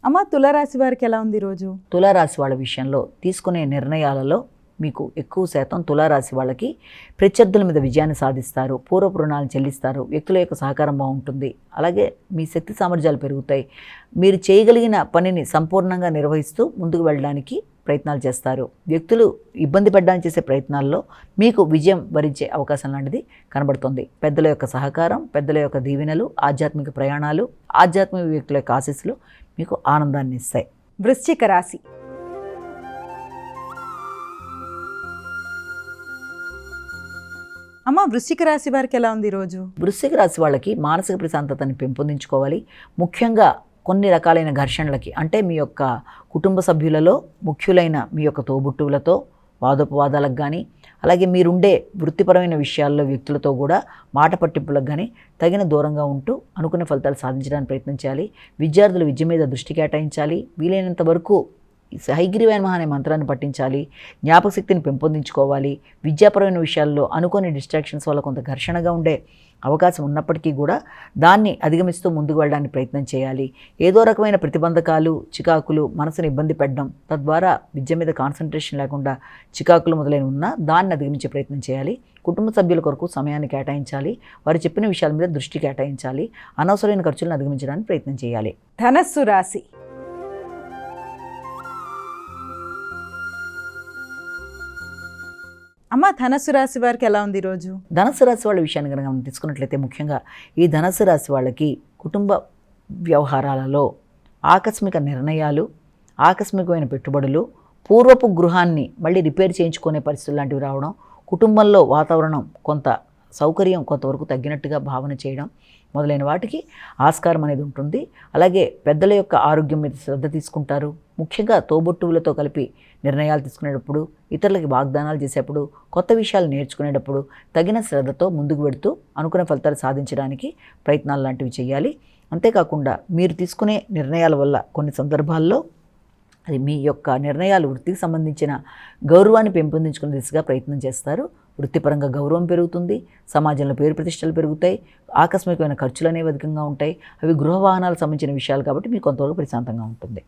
అమ్మ, తులారాశి వారికి ఎలా ఉంది ఈరోజు? తులారాశి వాళ్ళ విషయంలో తీసుకునే నిర్ణయాలలో మీకు ఎక్కువ శాతం తులారాశి వాళ్ళకి ప్రత్యర్థుల మీద విజయాన్ని సాధిస్తారు, పూర్వపు రుణాలను చెల్లిస్తారు, వ్యక్తుల యొక్క సహకారం బాగుంటుంది, అలాగే మీ శక్తి సామర్థ్యాలు పెరుగుతాయి, మీరు చేయగలిగిన పనిని సంపూర్ణంగా నిర్వహిస్తూ ముందుకు వెళ్ళడానికి ప్రయత్నాలు చేస్తారు. వ్యక్తులు ఇబ్బంది పడడానికి చేసే ప్రయత్నాల్లో మీకు విజయం వరించే అవకాశం లాంటిది కనబడుతుంది. పెద్దల యొక్క సహకారం, పెద్దల యొక్క దీవెనలు, ఆధ్యాత్మిక ప్రయాణాలు, ఆధ్యాత్మిక వ్యక్తుల యొక్క ఆశీస్సులు మీకు ఆనందాన్ని ఇస్తాయి. వృశ్చిక రాశి. అమ్మ, వృశ్చిక రాశి వారికి ఎలా ఉంది ఈరోజు? వృశ్చిక రాశి వాళ్ళకి మానసిక ప్రశాంతతని పెంపొందించుకోవాలి. ముఖ్యంగా కొన్ని రకాలైన ఘర్షణలకి, అంటే మీ యొక్క కుటుంబ సభ్యులలో ముఖ్యులైన మీ యొక్క తోబుట్టువులతో వాదోపవాదాలకు కానీ, అలాగే మీరుండే వృత్తిపరమైన విషయాల్లో వ్యక్తులతో కూడా మాట పట్టింపులకు కానీ తగిన దూరంగా ఉంటూ అనుకునే ఫలితాలు సాధించడానికి ప్రయత్నం చేయాలి. విద్యార్థులు విద్య మీద దృష్టి కేటాయించాలి. వీలైనంత వరకు హైగ్రీవాయ అనే మంత్రాన్ని పఠించాలి. జ్ఞాపకశక్తిని పెంపొందించుకోవాలి. విద్యాపరమైన విషయాల్లో అనుకోని డిస్ట్రాక్షన్స్ వల్ల కొంత ఘర్షణగా ఉండే అవకాశం ఉన్నప్పటికీ కూడా దాన్ని అధిగమిస్తూ ముందుకు వెళ్ళడానికి ప్రయత్నం చేయాలి. ఏదో రకమైన ప్రతిబంధకాలు, చికాకులు మనసుని ఇబ్బంది పెట్టడం, తద్వారా విద్య మీద కాన్సన్ట్రేషన్ లేకుండా చికాకులు మొదలైన ఉన్నా దాన్ని అధిగమించే ప్రయత్నం చేయాలి. కుటుంబ సభ్యుల కొరకు సమయాన్ని కేటాయించాలి. వారు చెప్పిన విషయాల మీద దృష్టి కేటాయించాలి. అనవసరమైన ఖర్చులను అధిగమించడానికి ప్రయత్నం చేయాలి. ధనస్సు రాశి. అమ్మ, ధనస్సు రాశి వారికి ఎలా ఉంది ఈరోజు? ధనస్సు రాశి వాళ్ళ విషయాన్ని కనుక మనం తీసుకున్నట్లయితే, ముఖ్యంగా ఈ ధనస్సు రాశి వాళ్ళకి కుటుంబ వ్యవహారాలలో ఆకస్మిక నిర్ణయాలు, ఆకస్మికమైన పెట్టుబడులు, పూర్వపు గృహాన్ని మళ్ళీ రిపేర్ చేయించుకునే పరిస్థితులు లాంటివి రావడం, కుటుంబంలో వాతావరణం కొంత సౌకర్యం కొంతవరకు తగ్గినట్టుగా భావన చేయడం మొదలైన వాటికి ఆస్కారం అనేది ఉంటుంది. అలాగే పెద్దల యొక్క ఆరోగ్యం మీద శ్రద్ధ తీసుకుంటారు. ముఖ్యంగా తోబుట్టువులతో కలిపి నిర్ణయాలు తీసుకునేటప్పుడు, ఇతరులకి వాగ్దానాలు చేసేటప్పుడు, కొత్త విషయాలు నేర్చుకునేటప్పుడు తగిన శ్రద్ధతో ముందుకు వెడుతూ అనుకునే ఫలితాలు సాధించడానికి ప్రయత్నాలు లాంటివి చేయాలి. అంతేకాకుండా మీరు తీసుకునే నిర్ణయాల వల్ల కొన్ని సందర్భాల్లో అది మీ యొక్క నిర్ణయాలు వృత్తికి సంబంధించిన గౌరవాన్ని పెంపొందించుకునే దిశగా ప్రయత్నం చేస్తారు. వృత్తిపరంగా గౌరవం పెరుగుతుంది, సమాజంలో పేరు ప్రతిష్టలు పెరుగుతాయి, ఆకస్మికమైన ఖర్చులు అనేవి అధికంగా ఉంటాయి. అవి గృహ వాహనాలకు సంబంధించిన విషయాలు కాబట్టి మీకు కొంతవరకు ప్రశాంతంగా ఉంటుంది.